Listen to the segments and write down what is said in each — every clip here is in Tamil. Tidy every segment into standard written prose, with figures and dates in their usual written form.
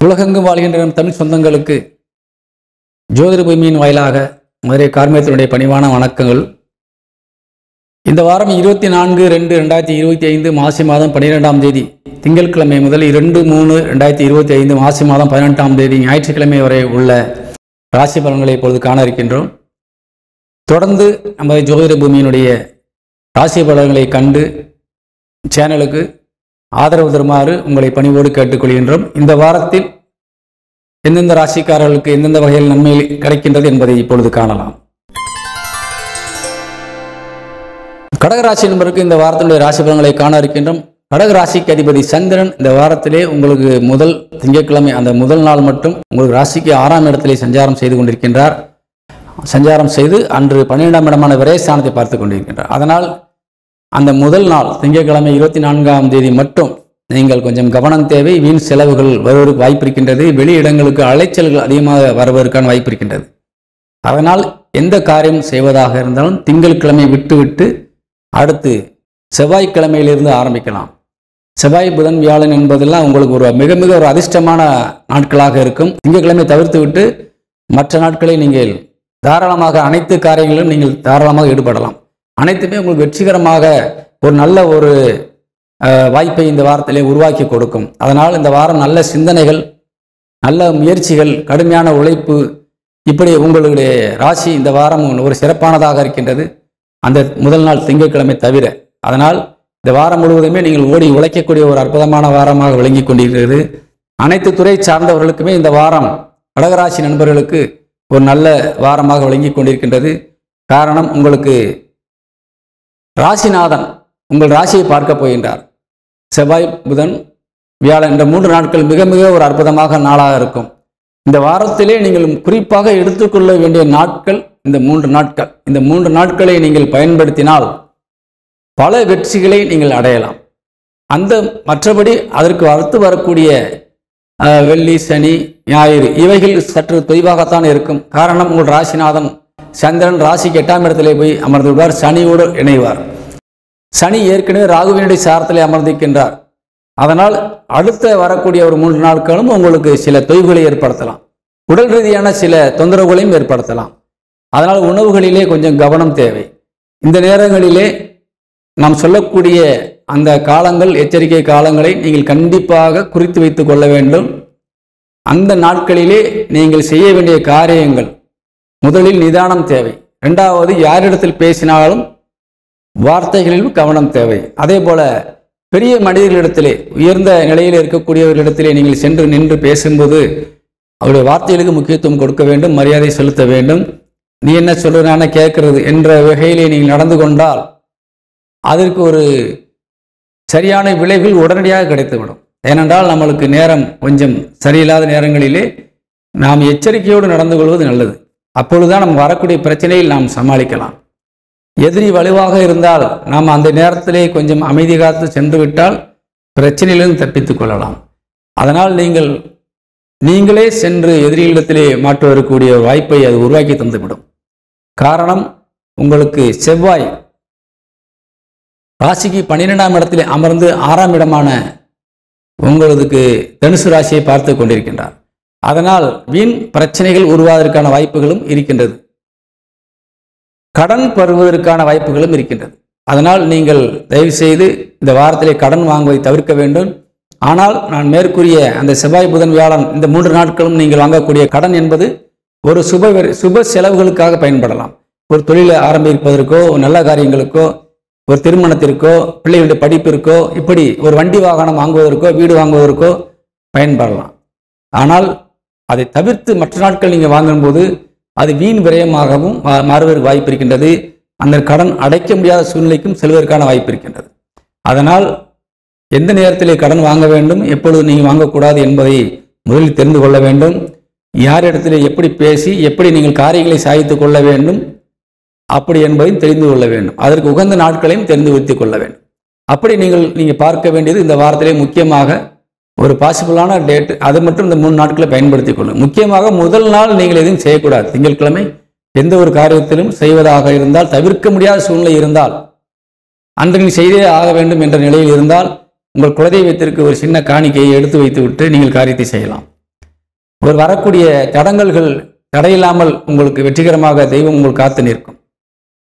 உலகெங்கும் வாழ்கின்ற நம் தமிழ் சொந்தங்களுக்கு ஜோதிட பூமியின் வாயிலாக மதுரை கார்மேகத்தினுடைய பணிவான வணக்கங்கள். இந்த வாரம் 24/2/2025 மாசி மாதம் 12ஆம் தேதி திங்கட்கிழமை முதல் 2/3/2025 மாசி மாதம் 18ஆம் தேதி ஞாயிற்றுக்கிழமை வரை உள்ள ராசி பலன்களை இப்பொழுது காண இருக்கின்றோம். தொடர்ந்து நமது ஜோதிட பூமியினுடைய ராசி பலன்களை கண்டு சேனலுக்கு ஆதரவு தருமாறு உங்களை பணிவோடு கேட்டுக்கொள்கின்றோம். இந்த வாரத்தில் எந்தெந்த ராசிக்காரர்களுக்கு எந்தெந்த வகையில் நன்மை கிடைக்கின்றது என்பதை இப்பொழுது காணலாம். கடகராசி நண்பருக்கு இந்த வாரத்தினுடைய ராசி பலன்களை காண இருக்கின்றோம். கடகராசிக்கு அதிபதி சந்திரன் இந்த வாரத்திலே உங்களுக்கு முதல் திங்கட்கிழமை அந்த முதல் நாள் மட்டும் உங்களுக்கு ராசிக்கு 6ஆம் இடத்திலே சஞ்சாரம் செய்து கொண்டிருக்கின்றார். சஞ்சாரம் செய்து அன்று 12ஆம் இடமான விரயஸ்தானத்தை பார்த்து கொண்டிருக்கின்றார். அதனால் அந்த முதல் நாள் திங்கட்கிழமை 24ஆம் தேதி மட்டும் நீங்கள் கொஞ்சம் கவனம் தேவை. வீண் செலவுகள் வருவதற்கு வாய்ப்பு இருக்கின்றது. வெளி இடங்களுக்கு அலைச்சல்கள் அதிகமாக வருவதற்கான வாய்ப்பு இருக்கின்றது. அதனால் எந்த காரியம் செய்வதாக இருந்தாலும் திங்கட்கிழமை விட்டு அடுத்து செவ்வாய்க்கிழமையிலிருந்து ஆரம்பிக்கலாம். செவ்வாய் புதன் வியாழன் என்பதெல்லாம் உங்களுக்கு ஒரு மிக மிக ஒரு அதிர்ஷ்டமான நாட்களாக இருக்கும். திங்கட்கிழமை தவிர்த்து விட்டு மற்ற நாட்களை நீங்கள் தாராளமாக அனைத்து காரியங்களிலும் நீங்கள் தாராளமாக ஈடுபடலாம். அனைத்துமே உங்களுக்கு வெற்றிகரமாக ஒரு நல்ல ஒரு வாய்ப்பை இந்த வாரத்திலே உருவாக்கி கொடுக்கும். அதனால் இந்த வாரம் நல்ல சிந்தனைகள், நல்ல முயற்சிகள், கடுமையான உழைப்பு, இப்படி உங்களுடைய ராசி இந்த வாரம் ஒரு சிறப்பானதாக இருக்கின்றது. அந்த முதல் நாள் திங்கட்கிழமை தவிர. அதனால் இந்த வாரம் முழுவதுமே நீங்கள் ஓடி உழைக்கக்கூடிய ஒரு அற்புதமான வாரமாக விளங்கி கொண்டிருக்கிறது. அனைத்து துறை சார்ந்தவர்களுக்குமே இந்த வாரம் கடகராசி நண்பர்களுக்கு ஒரு நல்ல வாரமாக விளங்கி கொண்டிருக்கின்றது. காரணம், உங்களுக்கு ராசிநாதன் உங்கள் ராசியை பார்க்க போகின்றார். செவ்வாய் புதன் வியாழன் என்ற 3 நாட்கள் மிக மிக ஒரு அற்புதமாக நாளாக இருக்கும். இந்த வாரத்திலே நீங்கள் குறிப்பாக எடுத்துக்கொள்ள வேண்டிய நாட்கள் இந்த 3 நாட்கள். இந்த 3 நாட்களை நீங்கள் பயன்படுத்தினால் பல வெற்றிகளை நீங்கள் அடையலாம். அந்த மற்றபடி அதற்கு அடுத்து வரக்கூடிய வெள்ளி, சனி, ஞாயிறு இவைகள் சற்று தொய்வாகத்தான் இருக்கும். காரணம், உங்கள் ராசிநாதன் சந்திரன் ராசிக்கு 8ஆம் இடத்திலே போய் அமர்ந்துள்ளார். சனியோடு இணைவார். சனி ஏற்கனவே ராகுவினுடைய சாரத்திலே அமர்ந்திருக்கின்றார். அதனால் அடுத்த வரக்கூடிய ஒரு 3 நாட்களும் உங்களுக்கு சில தொய்வுகளை ஏற்படுத்தலாம். உடல் ரீதியான சில தொந்தரவுகளையும் ஏற்படுத்தலாம். அதனால் உணவுகளிலே கொஞ்சம் கவனம் தேவை. இந்த நேரங்களிலே நாம் சொல்லக்கூடிய அந்த காலங்கள், எச்சரிக்கை காலங்களை நீங்கள் கண்டிப்பாக குறித்து வைத்துக் கொள்ள வேண்டும். அந்த நாட்களிலே நீங்கள் செய்ய வேண்டிய காரியங்கள், முதலில் நிதானம் தேவை. 2வது, யாரிடத்தில் பேசினாலும் வார்த்தைகளிலும் கவனம் தேவை. அதே போல பெரிய மனிதர்களிடத்திலே, உயர்ந்த நிலையில் இருக்கக்கூடியவர்களிடத்திலே நீங்கள் சென்று நின்று பேசும்போது அவருடைய வார்த்தைகளுக்கு முக்கியத்துவம் கொடுக்க வேண்டும், மரியாதை செலுத்த வேண்டும். நீ என்ன சொல்றான கேட்கறது என்ற வகையிலே நீங்கள் நடந்து கொண்டால் அதற்கு ஒரு சரியான விளைவுகள் உடனடியாக கிடைத்துவிடும். ஏனென்றால் நம்மளுக்கு நேரம் கொஞ்சம் சரியில்லாத நேரங்களிலே நாம் எச்சரிக்கையோடு நடந்து கொள்வது நல்லது. அப்பொழுதுதான் நம்ம வரக்கூடிய பிரச்சனையில் நாம் சமாளிக்கலாம். எதிரி வலுவாக இருந்தால் நாம் அந்த நேரத்திலே கொஞ்சம் அமைதி காத்து சென்று விட்டால் பிரச்சனையிலிருந்து தப்பித்துக் கொள்ளலாம். அதனால் நீங்களே சென்று எதிரிகளிடத்திலே மாற்றுவதற்கூடிய வாய்ப்பை அது உருவாக்கி தந்துவிடும். காரணம், உங்களுக்கு செவ்வாய் ராசிக்கு 12ஆம் இடத்திலே அமர்ந்து 6ஆம் இடமான உங்களுக்கு தனுசு ராசியை பார்த்து கொண்டிருக்கின்றார். அதனால் வீண் பிரச்சனைகள் உருவாவதற்கான வாய்ப்புகளும் இருக்கின்றது. கடன் பெறுவதற்கான வாய்ப்புகளும் இருக்கின்றது. அதனால் நீங்கள் தயவு செய்து இந்த வாரத்திலே கடன் வாங்குவதை தவிர்க்க வேண்டும். ஆனால் நான் மேற்கூறிய அந்த செவ்வாய் புதன் வியாழன் இந்த 3 நாட்களும் நீங்கள் வாங்கக்கூடிய கடன் என்பது ஒரு சுப செலவுகளுக்காக பயன்படலாம். ஒரு தொழிலை ஆரம்பிப்பதற்கோ, நல்ல காரியங்களுக்கோ, ஒரு திருமணத்திற்கோ, பிள்ளைகளுடைய படிப்பிற்கோ, இப்படி ஒரு வண்டி வாகனம் வாங்குவதற்கோ, வீடு வாங்குவதற்கோ பயன்படலாம். ஆனால் அதை தவிர்த்து மற்ற நாட்கள் நீங்கள் வாங்கும்போது அது வீண் விரயமாகவும் மாறுவதற்கு வாய்ப்பு இருக்கின்றது. அந்த கடன் அடைக்க முடியாத சூழ்நிலைக்கும் செல்வதற்கான வாய்ப்பு இருக்கின்றது. அதனால் எந்த நேரத்திலே கடன் வாங்க வேண்டும், எப்பொழுது நீங்கள் வாங்கக்கூடாது என்பதை முதலில் தெரிந்து கொள்ள வேண்டும். யாரிடத்திலே எப்படி பேசி எப்படி நீங்கள் காரியங்களை சாதித்துக் கொள்ள வேண்டும் அப்படி என்பதையும் தெரிந்து கொள்ள வேண்டும். அதற்கு உகந்த நாட்களையும் தெரிந்து வைத்துக் கொள்ள வேண்டும். அப்படி நீங்கள் பார்க்க வேண்டியது இந்த வாரத்திலே முக்கியமாக ஒரு பாசிபிளான டேட், அது மட்டும் இந்த 3 நாட்களை பயன்படுத்திக் கொள்ளும். முக்கியமாக முதல் நாள் நீங்கள் எதுவும் செய்யக்கூடாது. திங்கட்கிழமை எந்த ஒரு காரியத்திலும் செய்வதாக இருந்தால், தவிர்க்க முடியாத சூழ்நிலை இருந்தால், அன்று நீங்கள் செய்தே ஆக வேண்டும் என்ற நிலையில் இருந்தால் உங்கள் குலதெய்வத்திற்கு ஒரு சின்ன காணிக்கையை எடுத்து வைத்துவிட்டு நீங்கள் காரியத்தை செய்யலாம். ஒரு வரக்கூடிய தடங்கல்கள் தடையில்லாமல் உங்களுக்கு வெற்றிகரமாக தெய்வம் உங்களுக்கு காத்து நிற்கும்.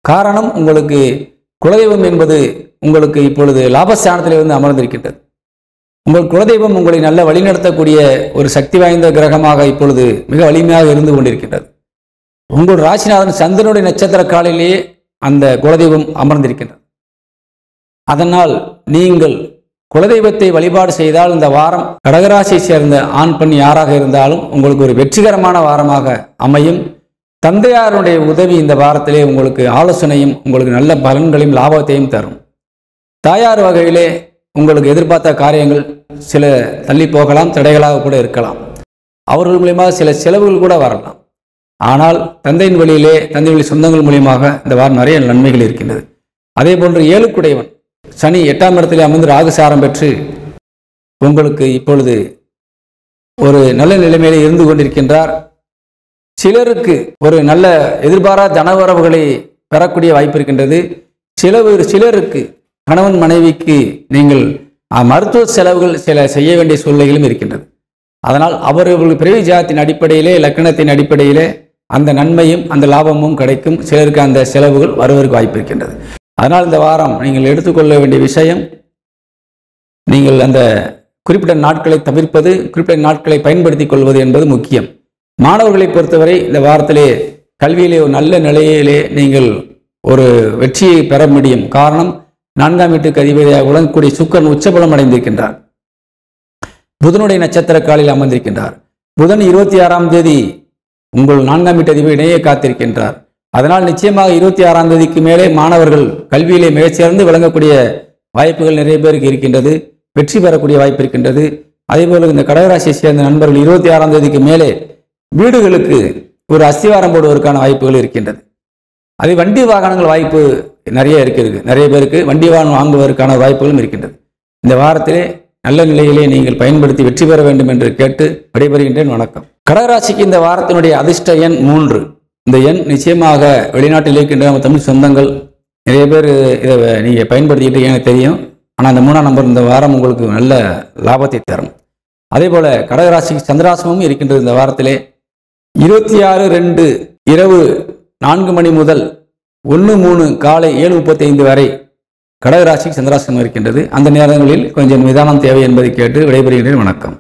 காரணம், உங்களுக்கு குலதெய்வம் என்பது உங்களுக்கு இப்பொழுது லாபஸ்தானத்திலே வந்து அமர்ந்திருக்கின்றது. உங்கள் குலதெய்வம் உங்களை நல்ல வழிநடத்தக்கூடிய ஒரு சக்தி வாய்ந்த கிரகமாக இப்பொழுது மிக வலிமையாக இருந்து கொண்டிருக்கின்றது. உங்கள் ராசிநாதன் சந்திரனுடைய நட்சத்திர காலிலேயே அந்த குலதெய்வம் அமர்ந்திருக்கின்றது. அதனால் நீங்கள் குலதெய்வத்தை வழிபாடு செய்தால் இந்த வாரம் கடகராசியை சேர்ந்த ஆண் பெண் யாராக இருந்தாலும் உங்களுக்கு ஒரு வெற்றிகரமான வாரமாக அமையும். தந்தையாருடைய உதவி இந்த வாரத்திலே உங்களுக்கு ஆலோசனையும் உங்களுக்கு நல்ல பலன்களையும் லாபத்தையும் தரும். தாயார் வகையிலே உங்களுக்கு எதிர்பார்த்த காரியங்கள் சில தள்ளி போகலாம், தடைகளாக கூட இருக்கலாம். அவர்கள் மூலியமாக சில செலவுகள் கூட வரலாம். ஆனால் தந்தையின் வழியிலே, தந்தை வழி சொந்தங்கள் மூலியமாக இந்த வாரம் நிறைய நன்மைகள் இருக்கின்றது. அதே போன்று ஏழுக்குடையவன் சனி 8ஆம் இடத்திலே அமர்ந்து ராகுசாரம் பெற்று உங்களுக்கு இப்பொழுது ஒரு நல்ல நிலைமையிலே இருந்து கொண்டிருக்கின்றார். சிலருக்கு ஒரு நல்ல எதிர்பாராத தனவரவுகளை பெறக்கூடிய வாய்ப்பு இருக்கின்றது. சிலருக்கு கணவன் மனைவிக்கு நீங்கள் மருத்துவ செலவுகள் சில செய்ய வேண்டிய சூழ்நிலைகளும் இருக்கின்றது. அதனால் அவர்கள் பிறவி ஜாதத்தின் அடிப்படையிலே, லக்கணத்தின் அடிப்படையிலே அந்த நன்மையும் அந்த லாபமும் கிடைக்கும். சிலருக்கு அந்த செலவுகள் வருவதற்கு வாய்ப்பு இருக்கின்றது. அதனால் இந்த வாரம் நீங்கள் எடுத்துக்கொள்ள வேண்டிய விஷயம், நீங்கள் அந்த குறிப்பிட்ட நாட்களை தவிர்ப்பது, குறிப்பிட்ட நாட்களை பயன்படுத்திக் கொள்வது என்பது முக்கியம். மாணவர்களை பொறுத்தவரை இந்த வாரத்திலே கல்வியிலே ஒரு நல்ல நிலையிலே நீங்கள் ஒரு வெற்றியை பெற முடியும். காரணம், 4ஆம் வீட்டுக்கு அதிபதியாக விளங்கக்கூடிய சுக்கிரன் உச்சபலம் அடைந்திருக்கின்றார். புதனுடைய நட்சத்திர காலில் அமர்ந்திருக்கின்றார். புதன் 26ஆம் தேதி உங்கள் 4ஆம் வீட்டு அதிபதி இணையே காத்திருக்கின்றார். அதனால் நிச்சயமாக 26ஆம் தேதிக்கு மேலே மாணவர்கள் கல்வியிலே மிகச்சிறந்து விளங்கக்கூடிய வாய்ப்புகள் நிறைய பேருக்கு இருக்கின்றது. வெற்றி பெறக்கூடிய வாய்ப்பு இருக்கின்றது. அதேபோல இந்த கடகராசியை சேர்ந்த நண்பர்கள் 26ஆம் தேதிக்கு மேலே வீடுகளுக்கு ஒரு அஸ்திவாரம் போடுவதற்கான வாய்ப்புகள் இருக்கின்றது. அது வண்டி வாகனங்கள் வாய்ப்பு நிறைய இருக்கிறது. நிறைய பேருக்கு வண்டி வாகனம் வாங்குவதற்கான வாய்ப்புகளும் இருக்கின்றது. இந்த வாரத்திலே நல்ல நிலையிலே நீங்கள் பயன்படுத்தி வெற்றி பெற வேண்டும் என்று கேட்டு விடைபெறுகின்றேன். வணக்கம். கடகராசிக்கு இந்த வாரத்தினுடைய அதிர்ஷ்ட எண் 3. இந்த எண் நிச்சயமாக வெளிநாட்டில் இருக்கின்ற நம்ம தமிழ் சொந்தங்கள் நிறைய பேர் இதை நீங்கள் பயன்படுத்திக்கிட்டு எனக்கு தெரியும். ஆனால் அந்த 3ஆம் நம்பர் இந்த வாரம் உங்களுக்கு நல்ல லாபத்தை தரும். அதே போல கடகராசிக்கு சந்திராசிரமமும் இருக்கின்றது. இந்த வாரத்திலே 26/2 இரவு 4 மணி முதல் 1/3 காலை 7:35 வரை கடகராசிக்கு சந்திராசிரமம் இருக்கின்றது. அந்த நேரங்களில் கொஞ்சம் நிதானம் தேவை என்பதை கேட்டு விடைபெறுகின்றேன். வணக்கம்.